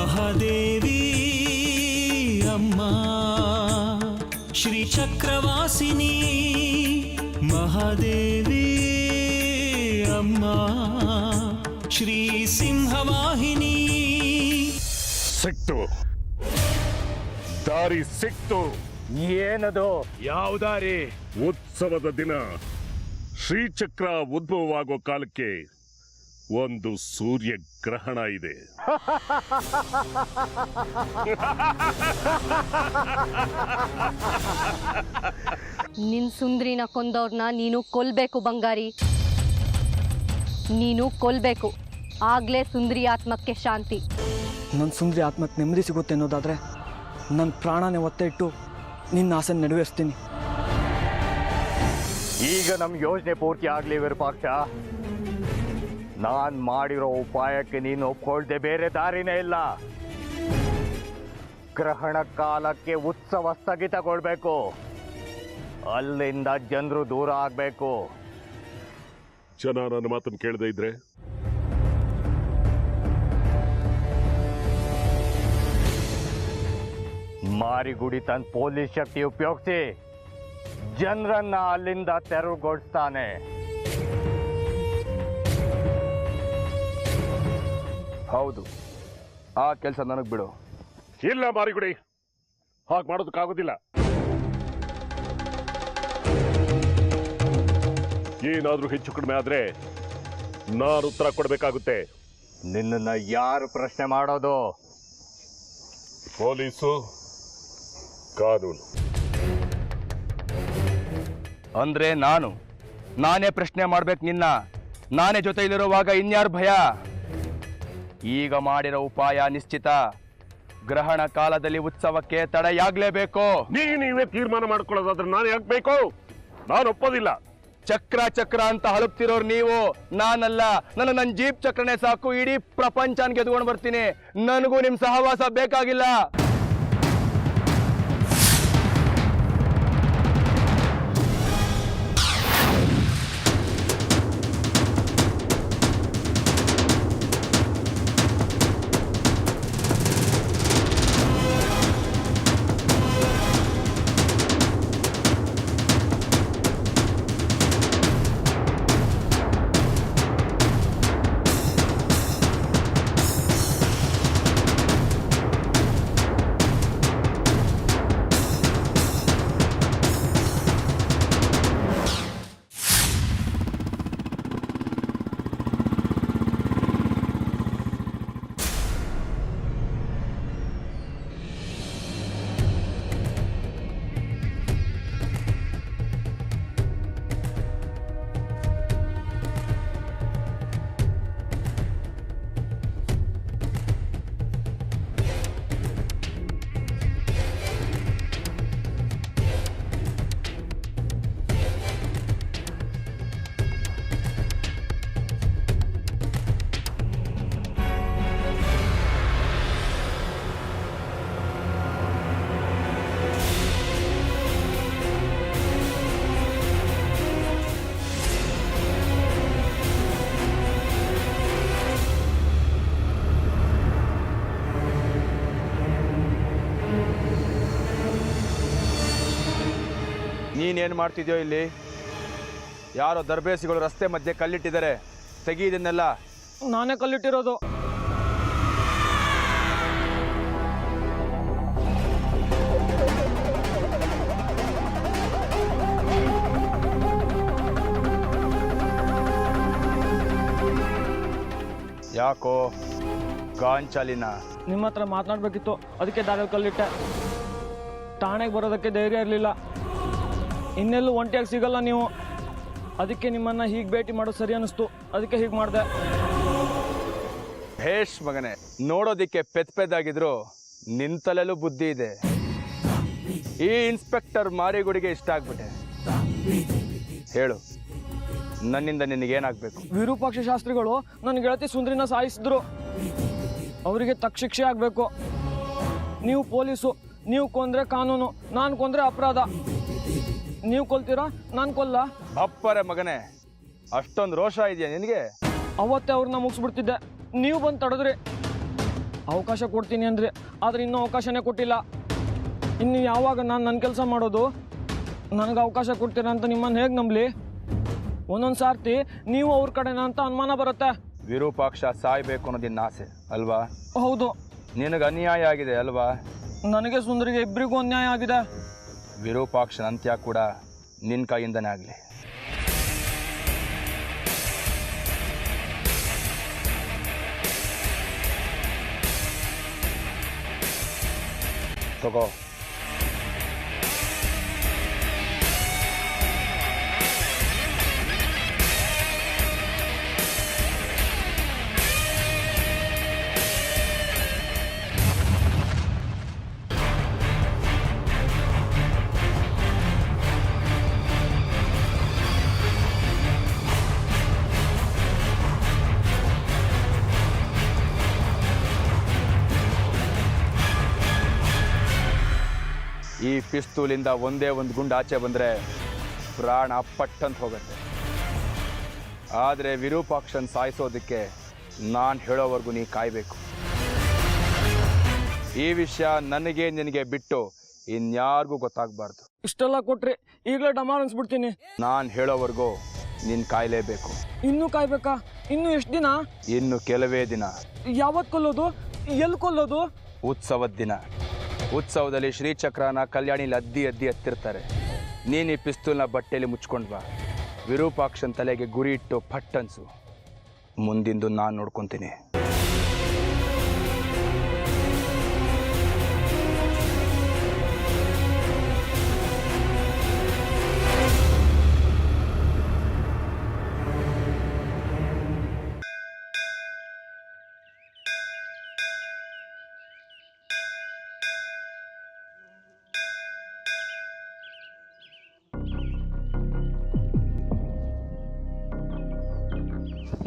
ಮಹಾದೇವಿ ಅಮ್ಮ ಶ್ರೀ ಚಕ್ರವಾಸಿನಿ ಮಹಾದೇವಿ ಅಮ್ಮ ಶ್ರೀ ಸಿಂಹವಾಹಿನಿ. ಸಿಕ್ತು, ದಾರಿ ಸಿಕ್ತು. ಏನದು? ಯಾವ ದಾರಿ? ಉತ್ಸವದ ದಿನ ಶ್ರೀಚಕ್ರ ಉದ್ಭವವಾಗೋ ಕಾಲಕ್ಕೆ ಒಂದು ಸೂರ್ಯ ಗ್ರಹಣ ಇದೆ. ನಿನ್ ಸುಂದ್ರಿನ ಕೊಂದವ್ರನ್ನ ನೀನು ಕೊಲ್ಬೇಕು ಬಂಗಾರಿ, ನೀನು ಕೊಲ್ಬೇಕು. ಆಗ್ಲೇ ಸುಂದ್ರಿ ಆತ್ಮಕ್ಕೆ ಶಾಂತಿ. ನನ್ನ ಸುಂದರಿ ಆತ್ಮಕ್ಕೆ ನೆಮ್ಮದಿ ಸಿಗುತ್ತೆ ಅನ್ನೋದಾದರೆ ನನ್ನ ಪ್ರಾಣನೇ ಒತ್ತೆ ಇಟ್ಟು ನಿನ್ನ ಆಸೆ ನೆರವೇರಿಸ್ತೀನಿ. ಈಗ ನಮ್ಮ ಯೋಜನೆ ಪೂರ್ತಿ ಆಗಲಿ ವಿರೂಪಾಕ್ಷ. ನಾನು ಮಾಡಿರೋ ಉಪಾಯಕ್ಕೆ ನೀನು ಒಪ್ಕೊಳ್ದೆ ಬೇರೆ ದಾರಿನೇ ಇಲ್ಲ. ಗ್ರಹಣ ಕಾಲಕ್ಕೆ ಉತ್ಸವ ಸ್ಥಗಿತಗೊಳ್ಬೇಕು, ಅಲ್ಲಿಂದ ಜನರು ದೂರ ಆಗಬೇಕು. ಜನ ನನ್ನ ಮಾತನ್ನು ಕೇಳದೇ ಇದ್ರೆ ಮಾರಿಗುಡಿ ತನ್ನ ಪೊಲೀಸ್ ಶಕ್ತಿ ಉಪಯೋಗಿಸಿ ಜನರನ್ನ ಅಲ್ಲಿಂದ ತೆರವುಗೊಳಿಸ್ತಾನೆ. ಹೌದು, ಆ ಕೆಲಸ ನನಗೆ ಬಿಡು. ಇಲ್ಲ ಮಾರಿಗುಡಿ, ಹಾಗೆ ಮಾಡೋದಕ್ಕಾಗೋದಿಲ್ಲ. ಏನಾದ್ರೂ ಹೆಚ್ಚು ಕಡಿಮೆ ಆದ್ರೆ ನಾನು ಉತ್ತರ ಕೊಡಬೇಕಾಗುತ್ತೆ. ನಿನ್ನನ್ನ ಯಾರು ಪ್ರಶ್ನೆ ಮಾಡೋದು? ಪೊಲೀಸು, ಕಾನೂನು. ಅಂದ್ರೆ ನಾನೇ ಪ್ರಶ್ನೆ ಮಾಡ್ಬೇಕು ನಿನ್ನ. ನಾನೇ ಜೊತೆಯಲ್ಲಿರುವಾಗ ಇನ್ಯಾರು ಭಯ? ಈಗ ಮಾಡಿರೋ ಉಪಾಯ ನಿಶ್ಚಿತ. ಗ್ರಹಣ ಕಾಲದಲ್ಲಿ ಉತ್ಸವಕ್ಕೆ ತಡೆಯಾಗ್ಲೇಬೇಕು. ನೀವೇ ತೀರ್ಮಾನ ಮಾಡ್ಕೊಳ್ಳೋದಾದ್ರೆ ನಾನು ಯಾಕಬೇಕು? ನಾನು ಒಪ್ಪೋದಿಲ್ಲ. ಚಕ್ರ ಅಂತ ಹಲುಪ್ತಿರೋರು ನೀವು, ನಾನಲ್ಲ. ನನ್ನ ಜೀಪ್ ಚಕ್ರನೇ ಸಾಕು, ಇಡೀ ಪ್ರಪಂಚನ ಗೆದ್ಕೊಂಡು ಬರ್ತೀನಿ. ನನಗೂ ನಿಮ್ ಸಹವಾಸ ಬೇಕಾಗಿಲ್ಲ. ನೀನೇನು ಮಾಡ್ತಿದ್ಯೋ ಇಲ್ಲಿ? ಯಾರೋ ದರ್ಬೇಸಿಗಳು ರಸ್ತೆ ಮಧ್ಯೆ ಕಲ್ಲಿಟ್ಟಿದ್ದಾರೆ, ತೆಗಿ ಇದನ್ನೆಲ್ಲ. ನಾನೇ ಕಲ್ಲಿಟ್ಟಿರೋದು. ಯಾಕೋ ಗಾಂಚಾಲಿನ? ನಿಮ್ಮ ಹತ್ರ ಮಾತನಾಡಬೇಕಿತ್ತು, ಅದಕ್ಕೆ ದಾರಿಯಲ್ಲಿ ಕಲ್ಲಿಟ್ಟೆ. ಠಾಣೆಗೆ ಬರೋದಕ್ಕೆ ಧೈರ್ಯ ಇರಲಿಲ್ಲ. ಇನ್ನೆಲ್ಲೂ ಒಂಟಿಯಾಗಿ ಸಿಗಲ್ಲ ನೀವು, ಅದಕ್ಕೆ ನಿಮ್ಮನ್ನು ಹೀಗೆ ಭೇಟಿ ಮಾಡೋದು ಸರಿ ಅನ್ನಿಸ್ತು, ಅದಕ್ಕೆ ಹೀಗೆ ಮಾಡಿದೆ. ಭೇಷ್ ಮಗನೇ, ನೋಡೋದಿಕ್ಕೆ ಪೆದ್ದಾಗಿದ್ರು ನಿಂತಲೆಲ್ಲೂ ಬುದ್ಧಿ ಇದೆ. ಈ ಇನ್ಸ್ಪೆಕ್ಟರ್ ಮಾರಿಗುಡಿಗೆ ಇಷ್ಟ ಆಗ್ಬಿಟ್ಟೆ. ಹೇಳು, ನನ್ನಿಂದ ನಿನಗೇನಾಗಬೇಕು? ವಿರೂಪಾಕ್ಷ ಶಾಸ್ತ್ರಿಗಳು ನನ್ನ ಗೆಳತಿ ಸುಂದ್ರಿನ ಸಾಯಿಸಿದ್ರು, ಅವರಿಗೆ ತಕ್ಕ ಶಿಕ್ಷೆ ಆಗಬೇಕು. ನೀವು ಪೊಲೀಸು, ನೀವು ಕೊಂದ್ರೆ ಕಾನೂನು, ನಾನು ಕೊಂದ್ರೆ ಅಪರಾಧ. ನೀವು ಕೊಲ್ತೀರಾ, ನಾನು ಕೊಲ್ಲ? ಅಪ್ಪರೆ ಮಗನೇ, ಅಷ್ಟೊಂದು ರೋಷ ಇದೆಯಾ ನಿನಗೆ? ಅವತ್ತೇ ಅವ್ರನ್ನ ಮುಗಿಸ್ಬಿಡ್ತಿದ್ದೆ, ನೀವು ಬಂದು ತಡೆದ್ರಿ. ಅವಕಾಶ ಕೊಡ್ತೀನಿ ಅಂದರೆ ಆದರೆ ಇನ್ನೂ ಅವಕಾಶನೇ ಕೊಟ್ಟಿಲ್ಲ. ಇನ್ನು ಯಾವಾಗ ನಾನು ನನ್ನ ಕೆಲಸ ಮಾಡೋದು? ನನಗೆ ಅವಕಾಶ ಕೊಡ್ತೀರಾ ಅಂತ ನಿಮ್ಮನ್ನು ಹೇಗೆ ನಂಬಲಿ? ಒಂದೊಂದು ಸಾರ್ತಿ ನೀವು ಅವ್ರ ಕಡೆನ ಅಂತ ಅನುಮಾನ ಬರುತ್ತೆ. ವಿರೂಪಾಕ್ಷ ಸಾಯ್ಬೇಕು ಅನ್ನೋದಿನ್ನ ಆಸೆ ಅಲ್ವಾ? ಹೌದು, ನಿನಗೆ ಅನ್ಯಾಯ ಆಗಿದೆ ಅಲ್ವಾ? ನನಗೆ ಸುಂದರಿಗೆ ಇಬ್ಬರಿಗೂ ಅನ್ಯಾಯ ಆಗಿದೆ. ವಿರೂಪಾಕ್ಷನ ಅಂತ್ಯ ಕೂಡ ನಿನ್ನ ಕೈಯಿಂದನೇ ಆಗಲಿ. ತಗೋ. ಈ ಪಿಸ್ತೂಲಿಂದ ಒಂದೇ ಒಂದು ಗುಂಡು ಆಚೆ ಬಂದರೆ ಪ್ರಾಣ ಪಟ್ಟಂತ ಹೋಗುತ್ತೆ. ಆದರೆ ವಿರೂಪಾಕ್ಷನ್ ಸಾಯಿಸೋದಕ್ಕೆ ನಾನು ಹೇಳೋವರೆಗೂ ನೀ ಕಾಯಬೇಕು. ಈ ವಿಷಯ ನನಗೆ ನಿನಗೆ ಬಿಟ್ಟು ಇನ್ಯಾರಿಗೂ ಗೊತ್ತಾಗಬಾರ್ದು. ಇಷ್ಟೆಲ್ಲ ಕೊಟ್ರಿ, ಈಗಲೇ ಡಮಾರ್ ಅನ್ಸ್ಬಿಡ್ತೀನಿ. ನಾನು ಹೇಳೋವರೆಗೂ ನೀನು ಕಾಯಲೇಬೇಕು. ಇನ್ನೂ ಕಾಯ್ಬೇಕಾ? ಇನ್ನು ಎಷ್ಟು ದಿನ? ಇನ್ನು ಕೆಲವೇ ದಿನ. ಯಾವತ್ತು ಕೊಲ್ಲೋದು? ಎಲ್ಲಿ ಕೊಲ್ಲೋದು? ಉತ್ಸವದ ದಿನ. ಉತ್ಸವದಲ್ಲಿ ಶ್ರೀಚಕ್ರನ ಕಲ್ಯಾಣಿಲಿ ಅದ್ದಿ ಎತ್ತಿರ್ತಾರೆ. ನೀನು ಈ ಪಿಸ್ತೂಲ್ನ ಬಟ್ಟೆಯಲ್ಲಿ ಮುಚ್ಕೊಂಡು ಬಾ. ವಿರೂಪಾಕ್ಷನ್ ತಲೆಗೆ ಗುರಿ ಇಟ್ಟು ಪಟ್ಟನ್ಸು. ಮುಂದಿಂದು ನಾನು ನೋಡ್ಕೊತೀನಿ.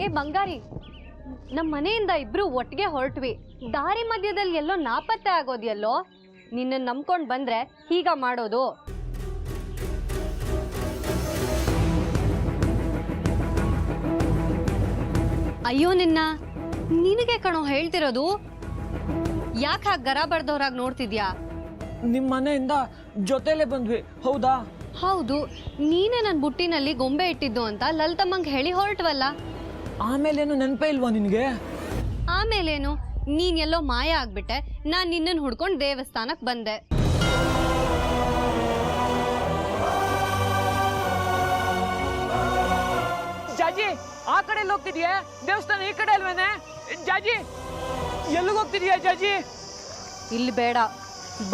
ಏ ಬಂಗಾರಿ, ನಮ್ಮ ಮನೆಯಿಂದ ಇಬ್ರು ಒಟ್ಟಿಗೆ ಹೊರಟ್ವಿ. ದಾರಿ ಮಧ್ಯದಲ್ಲಿ ಎಲ್ಲೋ ನಾಪತ್ತೆ ಆಗೋದ್ಯಲ್ಲೋ. ನಿನ್ನ ನಂಬ್ಕೊಂಡು ಬಂದ್ರೆ ಹೀಗ ಮಾಡೋದು? ಅಯ್ಯೋ ನಿನಗೆ ಕಣೋ ಹೇಳ್ತಿರೋದು. ಯಾಕೆ ಹಾಗೆ ಗರ ಬಡ್ದವ್ರಾಗ ನೋಡ್ತಿದ್ಯಾ? ನಿಮ್ಮ ಮನೆಯಿಂದ ಜೊತೆಲೇ ಬಂದ್ವಿ, ಹೌದಾ? ಹೌದು, ನೀನೇ ನನ್ನ ಬುಟ್ಟಿನಲ್ಲಿ ಗೊಂಬೆ ಇಟ್ಟಿದ್ದು ಅಂತ ಲಲಿತಮ್ಮಂಗೆ ಹೇಳಿ ಹೊರಟ್ವಲ್ಲ. ಆಮೇಲೇನು ನೆನಪೇ ಇಲ್ವಾ ನಿನಗೆ? ಆಮೇಲೇನು, ನೀನ್ ಎಲ್ಲೋ ಮಾಯ ಆಗ್ಬಿಟ್ಟೆ. ನಾನ್ ನಿನ್ನನ್ನು ಹುಡ್ಕೊಂಡು ದೇವಸ್ಥಾನಕ್ಕೆ ಬಂದೆ. ಜಾಜಿ, ಆ ಕಡೆ ಹೋಗ್ತಿದ್ಯಾ? ದೇವಸ್ಥಾನ ಈ ಕಡೆ ಅಲ್ವೇನೆ? ಜಾಜಿ, ಎಲ್ಲಿಗೆ ಹೋಗ್ತಿದ್ಯಾ ಜಾಜಿ? ಇಲ್ಲಿ ಬೇಡ,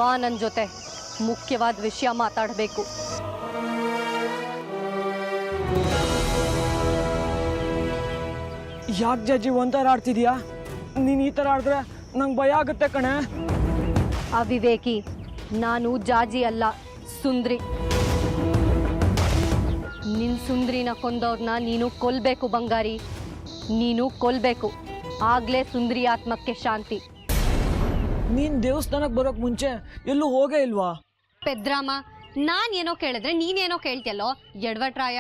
ಬಾ ನನ್ನ ಜೊತೆ. ಮುಖ್ಯವಾದ ವಿಷಯ ಮಾತಾಡಬೇಕು. ಯಾಕೆ ಜಾಜಿ ಒಂಥರ ಆಡ್ತಿದ್ಯಾ? ನೀನು ಈ ಥರ ಆಡಿದ್ರೆ ನಂಗೆ ಭಯ ಆಗುತ್ತೆ ಕಣೆ. ಅವಿವೇಕಿ, ನಾನು ಜಾಜಿ ಅಲ್ಲ, ಸುಂದ್ರಿ. ನಿನ್ ಸುಂದ್ರಿನ ಕೊಂದವ್ರನ್ನ ನೀನು ಕೊಲ್ಬೇಕು ಬಂಗಾರಿ. ನೀನು ಕೊಲ್ಬೇಕು, ಆಗ್ಲೇ ಸುಂದ್ರಿ ಆತ್ಮಕ್ಕೆ ಶಾಂತಿ. ನೀನ್ ದೇವಸ್ಥಾನಕ್ಕೆ ಬರೋಕ್ ಮುಂಚೆ ಎಲ್ಲೂ ಹೋಗೇ ಇಲ್ವಾ? ಪೆದ್ರಾಮ, ನಾನ್ ಏನೋ ಕೇಳಿದ್ರೆ ನೀನೇನೋ ಕೇಳ್ತಿಯಲ್ಲೋ ಎಡವಟ್ರಾಯ.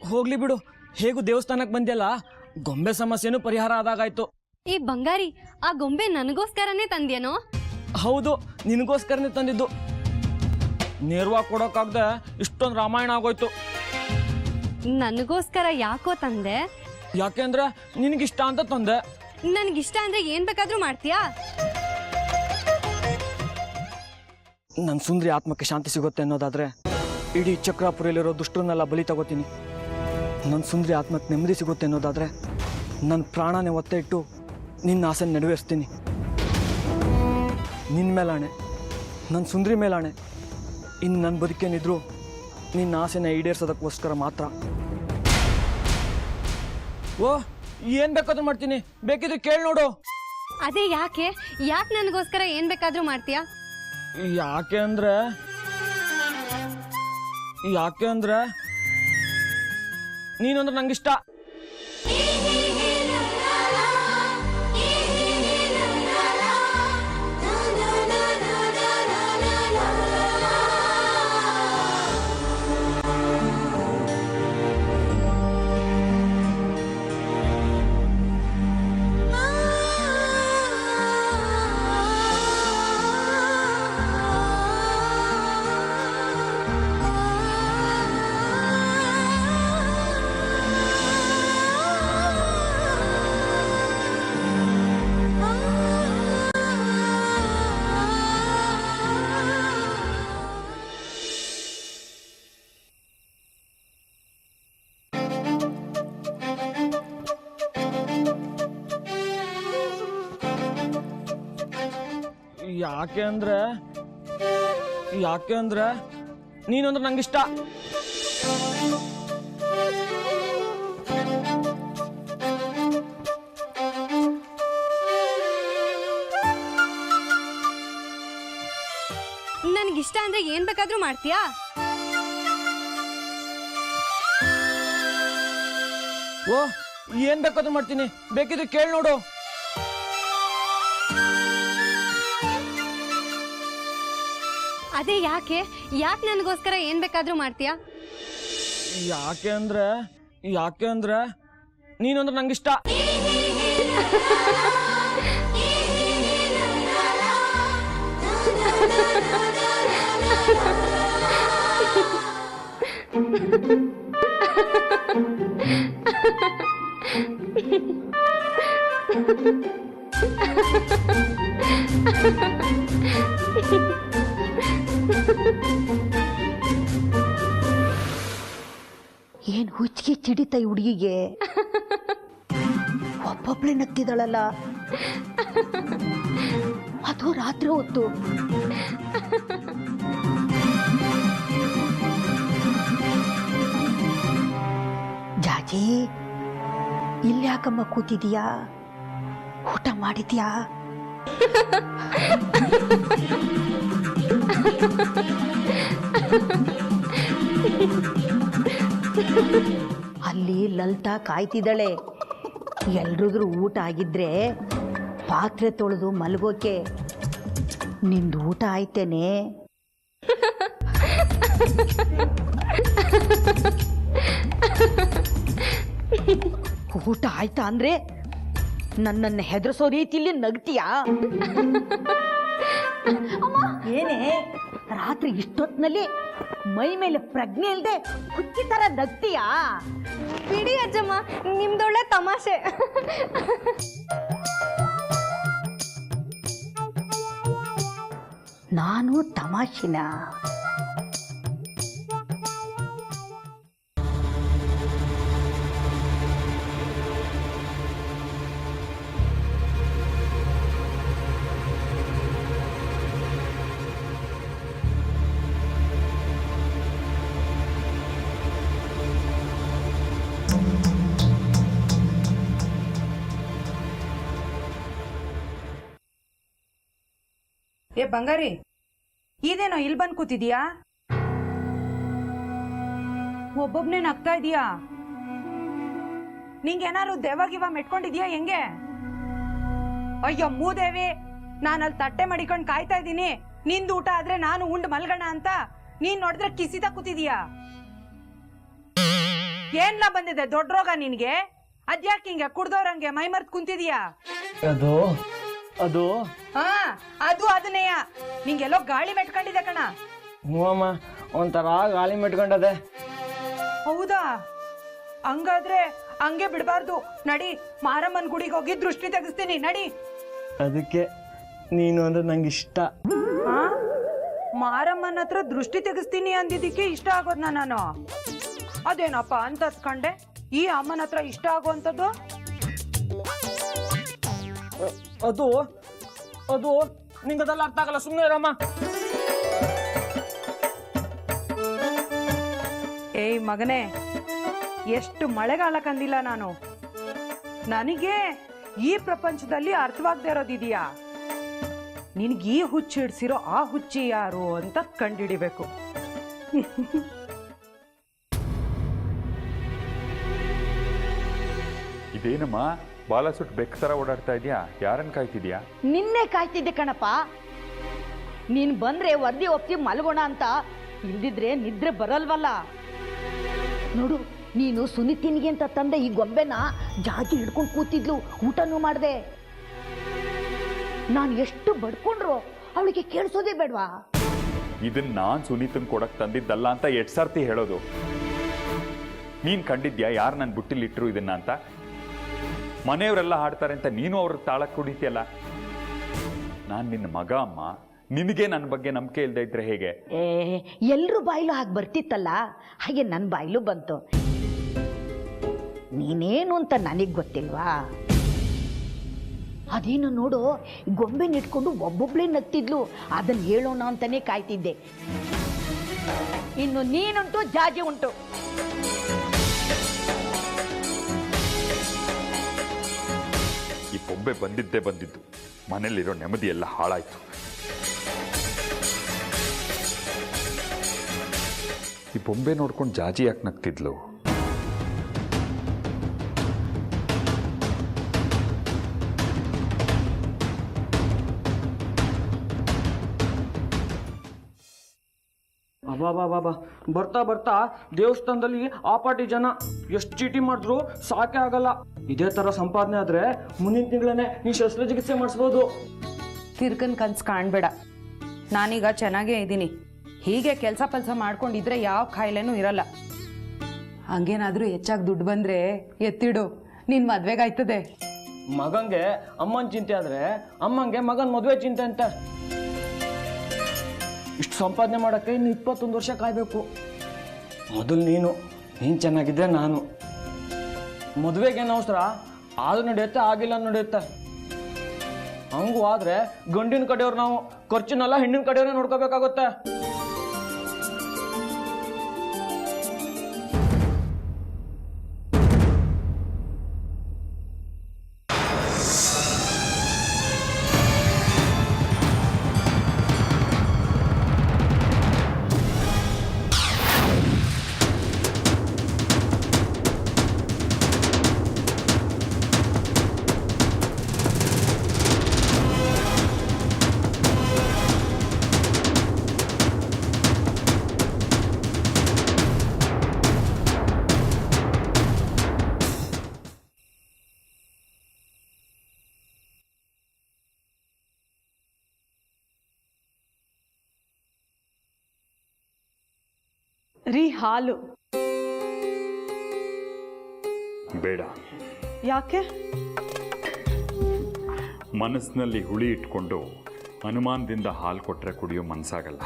ಹೋಗ್ಲಿ ಬಿಡು, ಹೇಗೂ ದೇವಸ್ಥಾನಕ್ಕೆ ಬಂದ್ಯಲ್ಲ, ಗೊಂಬೆ ಸಮಸ್ಯೆನೂ ಪರಿಹಾರ ಆದಾಗಾಯ್ತು. ಈ ಬಂಗಾರಿ, ಆ ಗೊಂಬೆ ನನಗೋಸ್ಕರನೇ ತಂದ್ಯೇನೋ? ಹೌದು, ನಿನಗೋಸ್ಕರನೇ ತಂದಿದ್ದು. ನೇರವಾಗಿ ಕೊಡೋಕ್ಕಾಗ್ದೆ ಇಷ್ಟೊಂದು ರಾಮಾಯಣ ಆಗೋಯ್ತು. ನನಗೋಸ್ಕರ ಯಾಕೋ ತಂದೆ? ಯಾಕೆಂದ್ರೆ ನಿನಗಿಷ್ಟ ಅಂತ ತಂದೆ. ನನಗಿಷ್ಟ ಅಂದ್ರೆ ಏನ್ ಬೇಕಾದ್ರೂ ಮಾಡ್ತೀಯಾ? ನನ್ನ ಸುಂದರಿ ಆತ್ಮಕ್ಕೆ ಶಾಂತಿ ಸಿಗುತ್ತೆ ಅನ್ನೋದಾದ್ರೆ ಇಡೀ ಚಕ್ರಾಪುರಿಯಲ್ಲಿರೋ ದುಷ್ಟರನ್ನೆಲ್ಲ ಬಲಿ ತಗೋತೀನಿ. ನನ್ನ ಸುಂದರಿ ಆತ್ಮಕ್ಕೆ ನೆಮ್ಮದಿ ಸಿಗುತ್ತೆ ಅನ್ನೋದಾದ್ರೆ ನನ್ನ ಪ್ರಾಣನೇ ಒತ್ತೆ ಇಟ್ಟು ನಿನ್ನ ಆಸೆ ನೆರವೇರಿಸ್ತೀನಿ. ನಿನ್ನ ಮೇಲಾಣೆ, ನನ್ನ ಸುಂದರಿ ಮೇಲಾಣೆ, ಇನ್ನು ನನ್ನ ಬದುಕೇನಿದ್ರು ನಿನ್ನ ಆಸೆನ ಈಡೇರಿಸೋದಕ್ಕೋಸ್ಕರ ಮಾತ್ರ. ಓ, ಏನು ಬೇಕಾದ್ರೂ ಮಾಡ್ತೀನಿ, ಬೇಕಿದ್ರೆ ಕೇಳಿ ನೋಡು. ಅದೇ ಯಾಕೆ ನನಗೋಸ್ಕರ ಏನ್ ಬೇಕಾದ್ರೂ ಮಾಡ್ತೀಯಾ? ಯಾಕೆ ಅಂದ್ರೆ ನೀನಂದ್ರೆ ನಂಗಿಷ್ಟ. ಯಾಕೆ ಅಂದ್ರೆ ನೀನಂದ್ರೆ ನಂಗಿಷ್ಟ. ನನ್ಗಿಷ್ಟ ಅಂದ್ರೆ ಏನ್ ಬೇಕಾದ್ರೂ ಮಾಡ್ತೀಯಾ? ಓ, ಏನ್ ಬೇಕಾದ್ರೂ ಮಾಡ್ತೀನಿ, ಬೇಕಿದ್ರೆ ಕೇಳಿ ನೋಡು. ಅದೇ ಯಾಕೆ ನನಗೋಸ್ಕರ ಏನ್ ಬೇಕಾದ್ರೂ ಮಾಡ್ತೀಯಾ? ಯಾಕೆ ಅಂದ್ರೆ ನೀನಂದ್ರೆ ನಂಗಿಷ್ಟ. ಏನ್ ಹುಚ್ಚಿಗೆ ಚಿಡಿತ ಈ ಹುಡುಗಿಗೆ. ಒಬ್ಬೊಬ್ಳೆ ನಗ್ತಿದ್ದಾಳಲ್ಲ, ಅದು ರಾತ್ರಿ ಹೊತ್ತು. ಜಾಜಿ, ಇಲ್ಲಿ ಯಾಕಮ್ಮ ಕೂತಿದೀಯಾ? ಊಟ ಮಾಡಿದ್ಯಾ? ಅಲ್ಲಿ ಲಲಿತಾ ಕಾಯ್ತಿದ್ದಾಳೆ. ಎಲ್ರಿಗೂ ಊಟ ಆಗಿದ್ರೆ ಪಾತ್ರೆ ತೊಳೆದು ಮಲಗೋಕೆ. ನಿಂದು ಊಟ ಆಯ್ತೇನೆ? ಊಟ ಆಯ್ತಾ ಅಂದ್ರೆ ನನ್ನನ್ನು ಹೆದರ್ಸೋ ರೀತಿಯಲ್ಲಿ ನಗ್ತೀಯಾ? ಏನೇ ರಾತ್ರಿ ಇಷ್ಟೊತ್ತಿನಲ್ಲಿ ಮೈ ಮೇಲೆ ಪ್ರಜ್ಞೆ ಇಲ್ಲದೆ ಹುಚ್ಚಿ ತರ ನಗ್ತೀಯಾ? ಬಿಡಿ ಅಜ್ಜಮ್ಮ, ನಿಮ್ದೊಳ್ಳೆ ತಮಾಷೆ. ನಾನು ತಮಾಷೆನ? ಏ ಬಂಗಾರಿ, ಇದೇನೋ ಇಲ್ಲಿ ಬಂದ್ ಕೂತಿದ್ಯಾ? ಒಬ್ಬೊಬ್ನೇ ನಗ್ತಾ ಇದೀಯಾ? ನಿಂಗೇನಾದ್ರು ದೆವ್ವ ಮೆಟ್ಕೊಂಡಿದ್ಯಾ ಹೆಂಗೆ? ಅಯ್ಯೋ ಮೂದೇವಿ, ನಾನಲ್ಲಿ ತಟ್ಟೆ ಮಡಿಕೊಂಡ್ ಕಾಯ್ತಾ ಇದ್ದೀನಿ ನಿಂದು ಊಟ ಆದ್ರೆ ನಾನು ಉಂಡ್ ಮಲ್ಗಣ ಅಂತ. ನೀನ್ ನೋಡಿದ್ರೆ ಕಿಸಿತ ಕೂತಿದ್ಯಾ? ಏನ್ಲ ಬಂದಿದೆ ದೊಡ್ಡ ರೋಗ ನಿನ್ಗೆ? ಅದ್ಯಾಕೆ ಹಿಂಗೆ ಕುಡ್ದವ್ರಂಗೆ ಮೈ ಮರ್ತ್ ಕುಂತಿದ್ಯಾ? ಅದು ಹಾ, ಅದನ್ನೇಯ. ನಿಂಗೆಲ್ಲೋ ಗಾಳಿ ಮೆಟ್ಕೊಂಡಿದೆ ಕಣ. ಹ್ಞೂ ಅಮ್ಮ, ಒಂಥರ ಗಾಳಿ ಮೆಟ್ಕೊಂಡದೆ. ಹೌದಾ? ಹಂಗಾದ್ರೆ ಹಂಗೆ ಬಿಡಬಾರ್ದು. ನಡಿ, ಮಾರಮ್ಮನ್ ಗುಡಿಗೆ ಹೋಗಿ ದೃಷ್ಟಿ ತೆಗಿಸ್ತೀನಿ, ನಡಿ. ಅದಕ್ಕೆ ನೀನು ಅಂದ್ರೆ ನಂಗೆ ಇಷ್ಟ. ಹಾ, ಮಾರಮ್ಮನ ಹತ್ರ ದೃಷ್ಟಿ ತೆಗಿಸ್ತೀನಿ ಅಂದಿದ್ದಕ್ಕೆ ಇಷ್ಟ ಆಗೋದ್ನ ನಾನು? ಅದೇನಪ್ಪ ಅಂತ ಕಂಡೆ ಈ ಅಮ್ಮನ ಹತ್ರ ಇಷ್ಟ ಆಗುವಂಥದ್ದು? ಅದು ನಿಂಗದೆಲ್ಲ ಅರ್ಥ ಆಗಲ್ಲ, ಸುಮ್ಮನೆ ಇರಮ್ಮ. ಏಯ್ ಮಗನೇ, ಎಷ್ಟು ಮಳೆಗಾಲ ಕಂದಿಲ್ಲ ನಾನು. ನನಗೆ ಈ ಪ್ರಪಂಚದಲ್ಲಿ ಅರ್ಥವಾಗದೆ ಇರೋದಿದೆಯಾ? ನಿನಗೆ ಈ ಹುಚ್ಚು ಹಿಡ್ಸಿರೋ ಆ ಹುಚ್ಚಿ ಯಾರು ಅಂತ ಕಂಡಿಡಿಬೇಕು. ಇದೇನಮ್ಮ ಬಾಲ ಸುಟ್ಟು ಬೆಕ್ಕ ತರ ಓಡಾಡ್ತಾ ಇದೆಯಾ? ಯಾರನ್ನ ಕಾಯ್ತಿದ್ಯಾ? ನಿನ್ನೆ ಕಾಯ್ತಿದ್ದೆ ಕಣಪ್ಪ. ನೀನ್ ಬಂದ್ರೆ ವರದಿ ಒಪ್ಸಿ ಮಲ್ಗೋಣ ಅಂತ. ಇಲ್ದಿದ್ರೆ ನಿದ್ರೆ ಬರಲ್ವಲ್ಲ. ನೋಡು, ನೀನು ಸುನಿತಿನಿಗೆ ಅಂತ ತಂದ ಈ ಗೊಂಬೆನ ಜಾಜಿ ಹಿಡ್ಕೊಂಡು ಕೂತಿದ್ಲು. ಊಟನೂ ಮಾಡಿದೆ. ನಾನು ಎಷ್ಟು ಬಡ್ಕೊಂಡ್ರು ಅವಳಿಗೆ ಕೇಳಿಸೋದೇ ಬೇಡ್ವಾ? ಇದನ್ನ ನಾನ್ ಸುನೀತನ್ ಕೊಡಕ್ ತಂದಿದ್ದಲ್ಲ ಅಂತ 2 ಸರ್ತಿ ಹೇಳೋದು. ನೀನ್ ಕಂಡಿದ್ಯಾ ಯಾರು ನನ್ನ ಬುಟ್ಟಿಲಿಟ್ರು ಇದನ್ನ ಅಂತ? ಮನೆಯವರೆಲ್ಲ ಹಾಡ್ತಾರೆ ಅಂತ ನೀನು ಅವ್ರ ತಾಳಕ್ ಕುಡಿತೀಯಲ್ಲ. ನಾನ್ ನಿನ್ನ ಮಗ ಅಮ್ಮ, ನಿನಗೆ ನನ್ನ ಬಗ್ಗೆ ನಂಬಿಕೆ ಇಲ್ದೇ ಇದ್ರೆ ಹೇಗೆ? ಎಲ್ರು ಬಾಯ್ಲು ಹಾಗೆ ಬರ್ತಿತ್ತಲ್ಲ, ಹಾಗೆ ನನ್ನ ಬಾಯ್ಲು ಬಂತು. ನೀನೇನು ಅಂತ ನನಗ್ ಗೊತ್ತಿಲ್ವಾ? ಅದೇನು ನೋಡು, ಗೊಂಬೆ ನಿಟ್ಕೊಂಡು ಒಬ್ಬೊಬ್ಳೇ ನಗ್ತಿದ್ಲು. ಅದನ್ನ ಹೇಳೋಣ ಅಂತಾನೆ ಕಾಯ್ತಿದ್ದೆ. ಇನ್ನು ನೀನುಂಟು, ಜಾಜಿ ಉಂಟು. ಈ ಬೊಂಬೆ ಬಂದಿದ್ದು ಮನೇಲಿರೋ ನೆಮ್ಮದಿ ಎಲ್ಲ ಹಾಳಾಯ್ತು. ಈ ಬೊಂಬೆ ನೋಡ್ಕೊಂಡು ಜಾಜಿ ಯಾಕೆ ನಗ್ತಿದ್ಲು? ಅಬ್ಬಾ ಬರ್ತಾ ಬರ್ತಾ ದೇವಸ್ಥಾನದಲ್ಲಿ ಆ ಪಾಟಿ ಜನ ಎಷ್ಟು ಚೀಟಿ ಮಾಡಿದ್ರು ಸಾಕೆ ಆಗಲ್ಲ. ಇದೇ ತರ ಸಂಪಾದನೆ ಆದ್ರೆ ಮುಂದಿನ ತಿಂಗಳೇ ನೀ ಶಸ್ತ್ರಚಿಕಿತ್ಸೆ ಮಾಡಿಸ್ಬೋದು. ತಿರ್ಕನ್ ಕನ್ಸು ಕಾಣಬೇಡ. ನಾನೀಗ ಚೆನ್ನಾಗೇ ಇದ್ದೀನಿ. ಹೀಗೆ ಕೆಲಸ ಮಾಡ್ಕೊಂಡಿದ್ರೆ ಯಾವ ಕಾಯಿಲೆನೂ ಇರಲ್ಲ. ಹಂಗೇನಾದ್ರೂ ಹೆಚ್ಚಾಗಿ ದುಡ್ಡು ಬಂದ್ರೆ ಎತ್ತಿಡು, ನಿನ್ ಮದ್ವೆಗಾಯ್ತದೆ. ಮಗಂಗೆ ಅಮ್ಮನ ಚಿಂತೆ ಆದ್ರೆ ಅಮ್ಮಂಗೆ ಮಗನ್ ಮದುವೆ ಚಿಂತೆ ಅಂತ. ಇಷ್ಟು ಸಂಪಾದನೆ ಮಾಡೋಕ್ಕೆ ಇನ್ನು 21 ವರ್ಷ ಕಾಯ್ಬೇಕು. ಮೊದಲು ನೀನು ಚೆನ್ನಾಗಿದ್ರೆ ನಾನು. ಮದುವೆಗೇನು ಅವಸರ, ಆದ್ರೂ ನಡೆಯುತ್ತೆ, ಆಗಿಲ್ಲ ನಡೆಯುತ್ತೆ. ಹಂಗೂ ಆದ್ರೆ ಗಂಡಿನ ಕಡೆಯವ್ರು ನಾವು, ಖರ್ಚಿನೆಲ್ಲ ಹೆಣ್ಣಿನ ಕಡೆಯವ್ರೇ ನೋಡ್ಕೋಬೇಕಾಗುತ್ತೆ. ರೀ, ಹಾಲು ಬೇಡ. ಯಾಕೆ? ಮನಸ್ಸಿನಲ್ಲಿ ಹುಳಿ ಇಟ್ಕೊಂಡು ಅನುಮಾನದಿಂದ ಹಾಲು ಕೊಟ್ಟರೆ ಕುಡಿಯೋ ಮನಸ್ಸಾಗಲ್ಲ.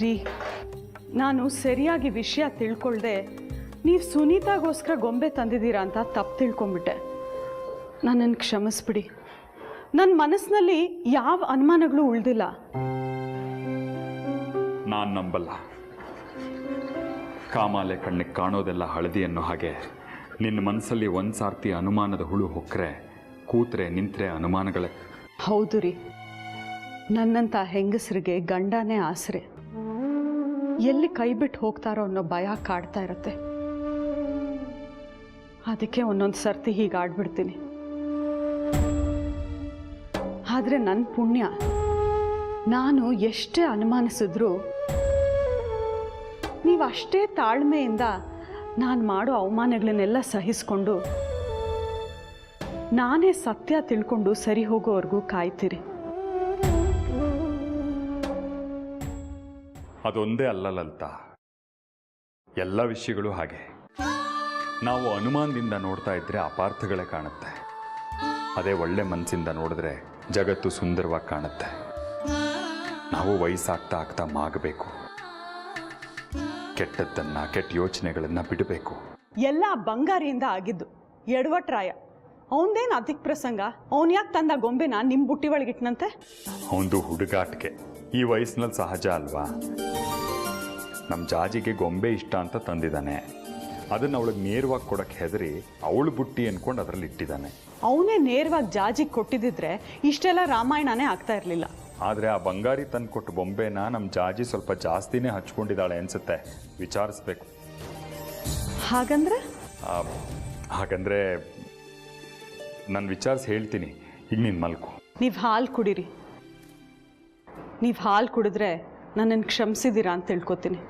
ರೀ, ನಾನು ಸರಿಯಾಗಿ ವಿಷಯ ತಿಳ್ಕೊಳ್ದೆ ನೀವು ಸುನೀತಾಗೋಸ್ಕರ ಗೊಂಬೆ ತಂದಿದ್ದೀರಾ ಅಂತ ತಪ್ಪು ತಿಳ್ಕೊಂಬಿಟ್ಟೆ. ನನ್ನನ್ನು ಕ್ಷಮಿಸ್ಬಿಡಿ. ನನ್ನ ಮನಸ್ಸಿನಲ್ಲಿ ಯಾವ ಅನುಮಾನಗಳು ಉಳಿದಿಲ್ಲ. ನಾನು ನಂಬಲ್ಲ. ಕಾಮಾಲೆ ಕಣ್ಣಿಗೆ ಕಾಣೋದೆಲ್ಲ ಹಳದಿ ಅನ್ನೋ ಹಾಗೆ ನಿನ್ನ ಮನಸ್ಸಲ್ಲಿ ಒಂದು ಸಾರ್ತಿ ಅನುಮಾನದ ಹುಳು ಹೊಕ್ಕರೆ, ಕೂತ್ರೆ ನಿಂತ್ರೆ ಅನುಮಾನಗಳೇ. ಹೌದು ರೀ, ನನ್ನಂಥ ಹೆಂಗಸರಿಗೆ ಗಂಡನೇ ಆಸರೆ. ಎಲ್ಲಿ ಕೈ ಬಿಟ್ಟು ಹೋಗ್ತಾರೋ ಅನ್ನೋ ಭಯ ಕಾಡ್ತಾ ಇರತ್ತೆ. ಅದಕ್ಕೆ ಒಂದೊಂದು ಸರ್ತಿ ಹೀಗೆ ಆಡ್ಬಿಡ್ತೀನಿ. ಆದರೆ ನನ್ನ ಪುಣ್ಯ, ನಾನು ಎಷ್ಟೇ ಅನುಮಾನಿಸಿದ್ರೂ ನೀವು ಅಷ್ಟೇ ತಾಳ್ಮೆಯಿಂದ ನಾನು ಮಾಡೋ ಅವಮಾನಗಳನ್ನೆಲ್ಲ ಸಹಿಸ್ಕೊಂಡು ನಾನೇ ಸತ್ಯ ತಿಳ್ಕೊಂಡು ಸರಿ ಹೋಗೋವರೆಗೂ ಕಾಯ್ತೀರಿ. ಅದೊಂದೇ ಅಲ್ಲ ಲಲಿತಾ, ಎಲ್ಲ ವಿಷಯಗಳು ಹಾಗೆ. ನಾವು ಅನುಮಾನದಿಂದ ನೋಡ್ತಾ ಇದ್ರೆ ಅಪಾರ್ಥಗಳೇ ಕಾಣುತ್ತೆ. ಅದೇ ಒಳ್ಳೆ ಮನಸ್ಸಿಂದ ನೋಡಿದ್ರೆ ಜಗತ್ತು ಸುಂದರವಾಗಿ ಕಾಣುತ್ತೆ. ನಾವು ವಯಸ್ಸಾಗ್ತಾ ಆಗ್ತಾ ಮಾಗಬೇಕು. ಕೆಟ್ಟದ್ದನ್ನ, ಕೆಟ್ಟ ಯೋಚನೆಗಳನ್ನ ಬಿಡಬೇಕು. ಎಲ್ಲ ಬಂಗಾರಿಯಿಂದ ಆಗಿದ್ದು. ಎಡವಟ್ರಾಯ ಅವನದೇನು ಅಧಿಕ ಪ್ರಸಂಗ? ಅವನು ಯಾಕೆ ತಂದ ಗೊಂಬೆನ ನಿಮ್ಮ ಬುಟ್ಟಿ ಒಳಗಿಟ್ನಂತೆ? ಅವನದು ಹುಡುಗಾಟಿಕೆ. ಈ ವಯಸ್ಸಿನಲ್ಲಿ ಸಹಜ ಅಲ್ವಾ? ನಮ್ಮ ಜಾಜಿಗೆ ಗೊಂಬೆ ಇಷ್ಟ ಅಂತ ತಂದಿದ್ದಾನೆ. ಅದನ್ನು ಅವಳಿಗೆ ನೇರವಾಗಿ ಕೊಡಕ್ಕೆ ಹೆದರಿ ಅವಳು ಬುಟ್ಟಿ ಅನ್ಕೊಂಡು ಅದರಲ್ಲಿ ಇಟ್ಟಿದ್ದಾನೆ. ಅವನೇ ನೇರವಾಗಿ ಜಾಜಿಗೆ ಕೊಟ್ಟಿದ್ದಿದ್ರೆ ಇಷ್ಟೆಲ್ಲ ರಾಮಾಯಣನೇ ಆಗ್ತಾ ಇರಲಿಲ್ಲ. ಆದರೆ ಆ ಬಂಗಾರಿ ತಂದು ಕೊಟ್ಟು ಬೊಂಬೆನ ನಮ್ಮ ಜಾಜಿ ಸ್ವಲ್ಪ ಜಾಸ್ತಿನೇ ಹಚ್ಕೊಂಡಿದ್ದಾಳೆ ಅನ್ಸುತ್ತೆ. ವಿಚಾರಿಸ್ಬೇಕು. ಹಾಗಂದ್ರೆ ನಾನು ವಿಚಾರಿಸಿ ಹೇಳ್ತೀನಿ. ಈಗ ನೀನು ಮಲ್ಕು. ನೀವು ಹಾಲು ಕುಡೀರಿ. ನೀವು ಹಾಲು ಕುಡಿದ್ರೆ ನನ್ನನ್ನು ಕ್ಷಮಿಸಿದ್ದೀರಾ ಅಂತ ತಿಳ್ಕೊತೀನಿ.